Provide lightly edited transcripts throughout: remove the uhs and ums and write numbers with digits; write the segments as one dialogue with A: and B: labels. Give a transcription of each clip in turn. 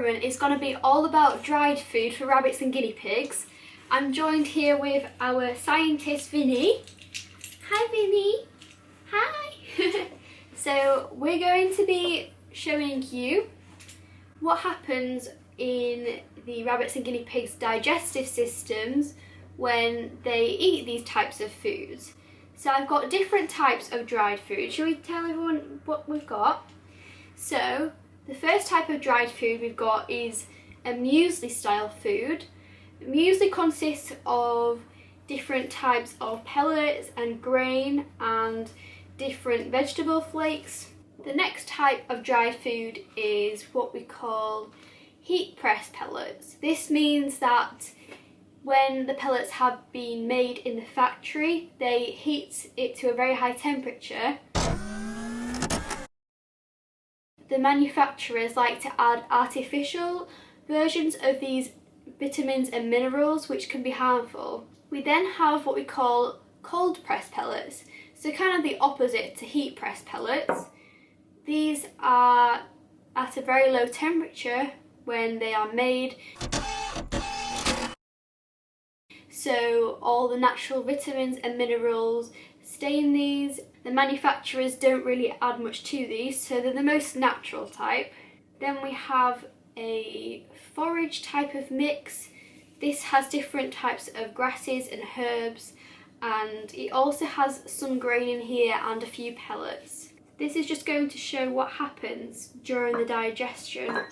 A: experiment is going to be all about dried food for rabbits and guinea pigs. I'm joined here with our scientist Vinny. Hi Vinny! Hi! So we're going to be showing you what happens in the rabbits and guinea pigs' digestive systems when they eat these types of foods. So I've got different types of dried food. Shall we tell everyone what we've got? So the first type of dried food we've got is a muesli style food. Muesli consists of different types of pellets and grain and different vegetable flakes. The next type of dried food is what we call heat press pellets. This means that when the pellets have been made in the factory, they heat it to a very high temperature. The manufacturers like to add artificial versions of these vitamins and minerals which can be harmful. We then have what we call cold press pellets, so kind of the opposite to heat press pellets. These are at a very low temperature when they are made, so all the natural vitamins and minerals stay in these. The manufacturers don't really add much to these, so they're the most natural type. Then we have a forage type of mix. This has different types of grasses and herbs, and it also has some grain in here and a few pellets. This is just going to show what happens during the digestion.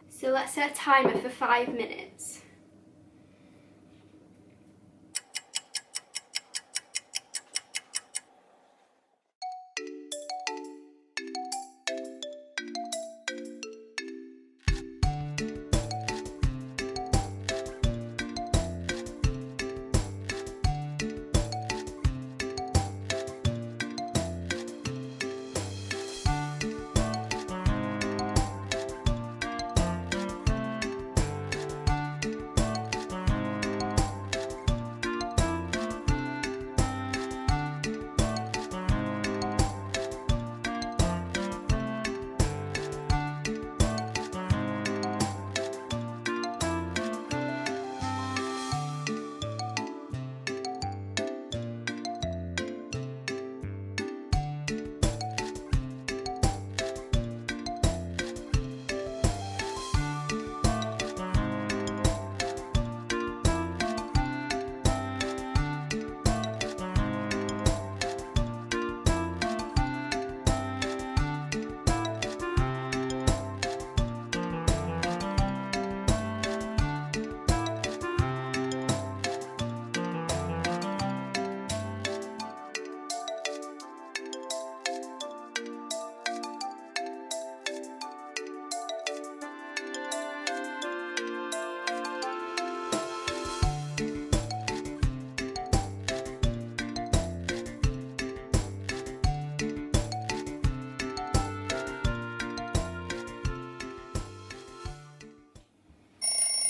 A: So let's set a timer for 5 minutes.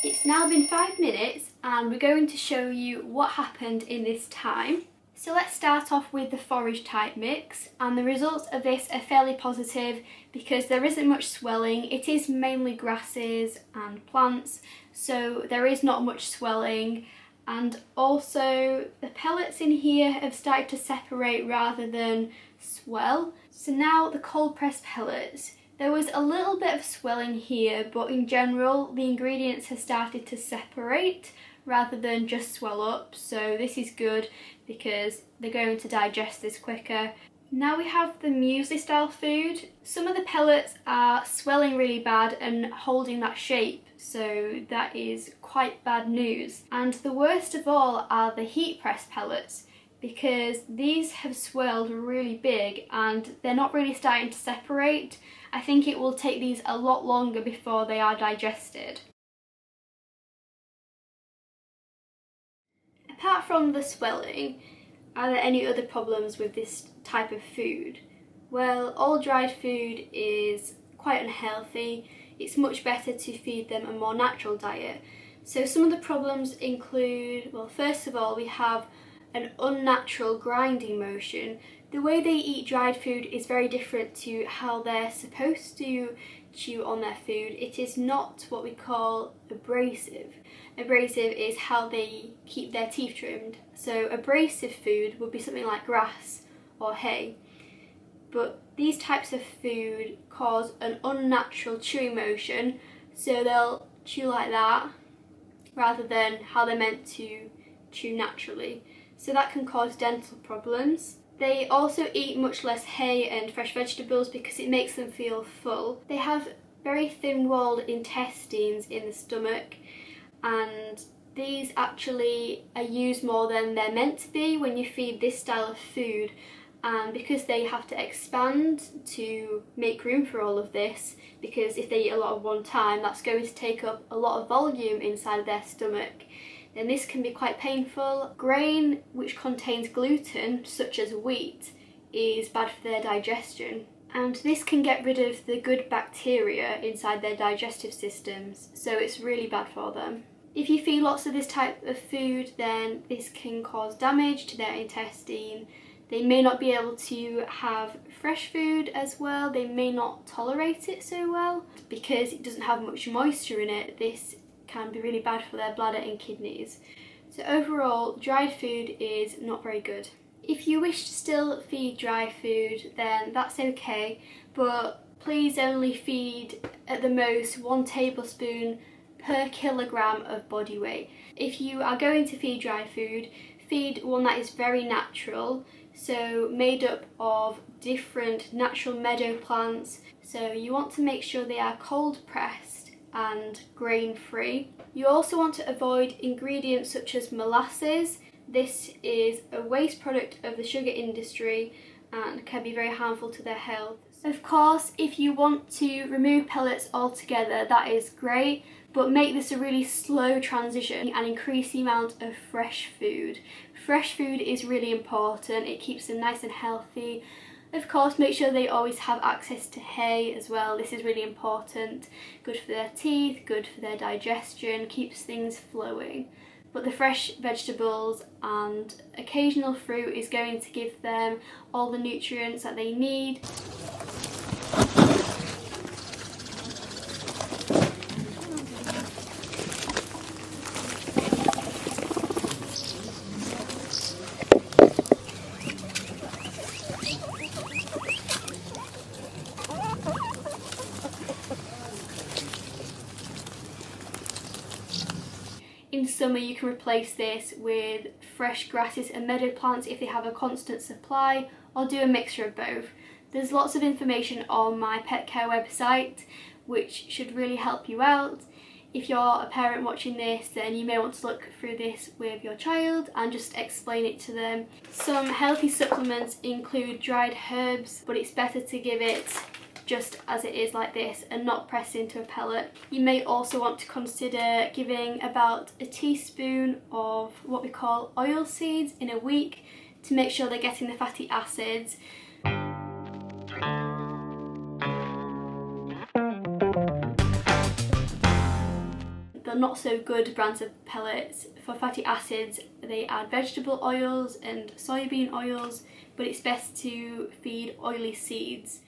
A: It's now been 5 minutes and we're going to show you what happened in this time. So let's start off with the forage type mix, and the results of this are fairly positive because there isn't much swelling. It is mainly grasses and plants, so there is not much swelling, and also the pellets in here have started to separate rather than swell. So now the cold pressed pellets. There was a little bit of swelling here, but in general the ingredients have started to separate rather than just swell up, so this is good because they're going to digest this quicker. Now we have the muesli style food. Some of the pellets are swelling really bad and holding that shape, so that is quite bad news. And the worst of all are the heat press pellets, because these have swelled really big and they're not really starting to separate. I think it will take these a lot longer before they are digested. Apart from the swelling, are there any other problems with this type of food? Well, all dried food is quite unhealthy. It's much better to feed them a more natural diet. So some of the problems include, well, first of all, we have an unnatural grinding motion The way they eat dried food is very different to how they're supposed to chew on their food. It is not what we call abrasive. Abrasive is how they keep their teeth trimmed. So abrasive food would be something like grass or hay. But these types of food cause an unnatural chewing motion, so they'll chew like that rather than how they're meant to chew naturally. So that can cause dental problems. They also eat much less hay and fresh vegetables because it makes them feel full. They have very thin-walled intestines in the stomach, and these actually are used more than they're meant to be when you feed this style of food. And because they have to expand to make room for all of this, because if they eat a lot at one time, that's going to take up a lot of volume inside of their stomach, then this can be quite painful. Grain which contains gluten, such as wheat, is bad for their digestion. And this can get rid of the good bacteria inside their digestive systems, so it's really bad for them. If you feed lots of this type of food, then this can cause damage to their intestine. They may not be able to have fresh food as well. They may not tolerate it so well because it doesn't have much moisture in it. This can be really bad for their bladder and kidneys. So overall, dried food is not very good. If you wish to still feed dry food, then that's okay, but please only feed at the most 1 tablespoon per kilogram of body weight. If you are going to feed dry food, feed one that is very natural, so made up of different natural meadow plants. So you want to make sure they are cold pressed and grain free. You also want to avoid ingredients such as molasses. This is a waste product of the sugar industry and can be very harmful to their health. Of course, if you want to remove pellets altogether, that is great, but make this a really slow transition and increase the amount of fresh food. Fresh food is really important. It keeps them nice and healthy. Of course, make sure they always have access to hay as well. This is really important. Good for their teeth, good for their digestion, keeps things flowing. But the fresh vegetables and occasional fruit is going to give them all the nutrients that they need. In summer you can replace this with fresh grasses and meadow plants if they have a constant supply, or do a mixture of both. There's lots of information on my pet care website which should really help you out. If you're a parent watching this, then you may want to look through this with your child and just explain it to them. Some healthy supplements include dried herbs, but it's better to give it just as it is like this and not press into a pellet. You may also want to consider giving about a teaspoon of what we call oil seeds in a week to make sure they're getting the fatty acids. The not so good brands of pellets, for fatty acids they add vegetable oils and soybean oils, but it's best to feed oily seeds.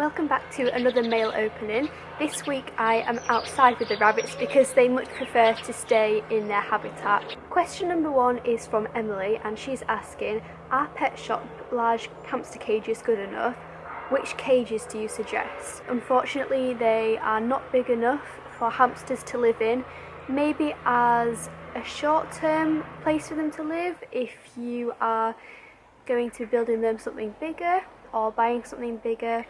A: Welcome back to another mail opening. This week I am outside with the rabbits because they much prefer to stay in their habitat. Question number 1 is from Emily and she's asking, are pet shop large hamster cages good enough? Which cages do you suggest? Unfortunately they are not big enough for hamsters to live in. Maybe as a short-term place for them to live if you are going to be building them something bigger or buying something bigger,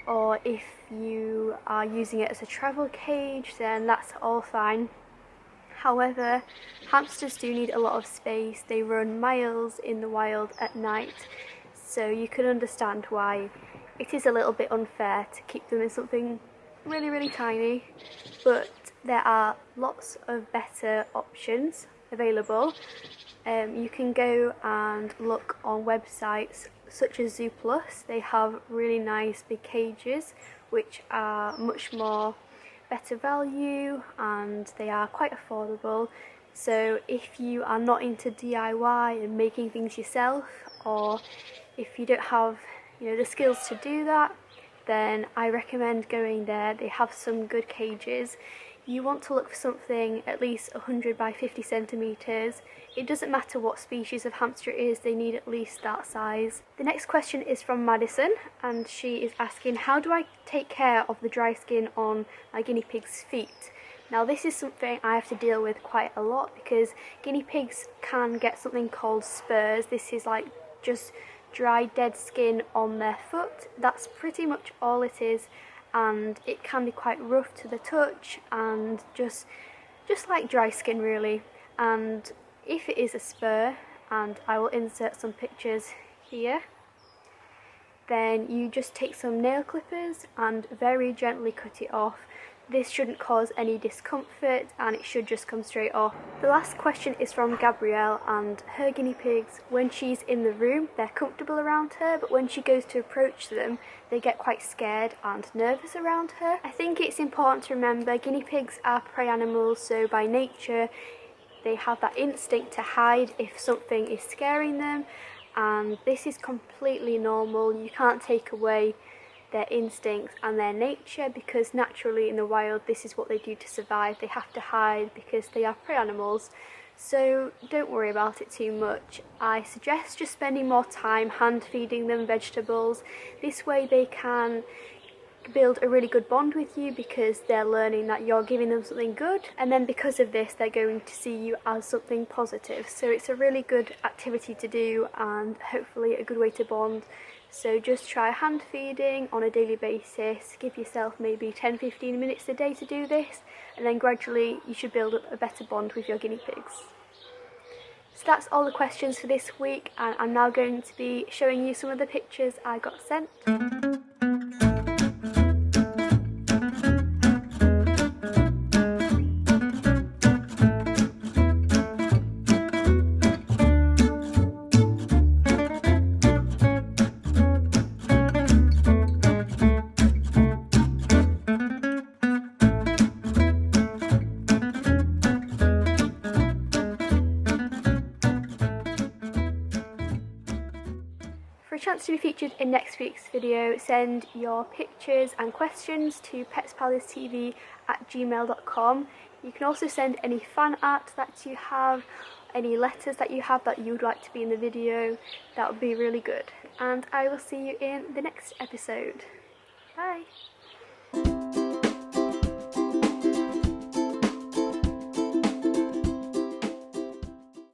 A: or if you are using it as a travel cage, then that's all fine. However, hamsters do need a lot of space. They run miles in the wild at night, so you can understand why it is a little bit unfair to keep them in something really tiny, but there are lots of better options available. You can go and look on websites such as Zoo Plus. They have really nice big cages which are much more better value and they are quite affordable. So if you are not into DIY and making things yourself, or if you don't have the skills to do that, then I recommend going there. They have some good cages. You want to look for something at least 100 by 50 centimetres. It doesn't matter what species of hamster it is, they need at least that size. The next question is from Madison and she is asking, how do I take care of the dry skin on my guinea pig's feet? Now this is something I have to deal with quite a lot because guinea pigs can get something called spurs. This is like just dry dead skin on their foot. That's pretty much all it is, and it can be quite rough to the touch and just like dry skin really. And if it is a spur, and I will insert some pictures here, then you just take some nail clippers and very gently cut it off. This shouldn't cause any discomfort and it should just come straight off. The last question is from Gabrielle, and her guinea pigs, when she's in the room, they're comfortable around her, but when she goes to approach them, they get quite scared and nervous around her. I think it's important to remember guinea pigs are prey animals, so by nature they have that instinct to hide if something is scaring them, and this is completely normal. You can't take away their instincts and their nature because naturally in the wild this is what they do to survive. They have to hide because they are prey animals, so don't worry about it too much. I suggest just spending more time hand feeding them vegetables. This way they can build a really good bond with you because they're learning that you're giving them something good, and then because of this they're going to see you as something positive. So it's a really good activity to do and hopefully a good way to bond. So just try hand feeding on a daily basis. Give yourself maybe 10-15 minutes a day to do this, and then gradually you should build up a better bond with your guinea pigs. So that's all the questions for this week, and I'm now going to be showing you some of the pictures I got sent. For a chance to be featured in next week's video, send your pictures and questions to petspalacetv@gmail.com. You can also send any fan art that you have, any letters that you have that you would like to be in the video. That would be really good. And I will see you in the next episode. Bye!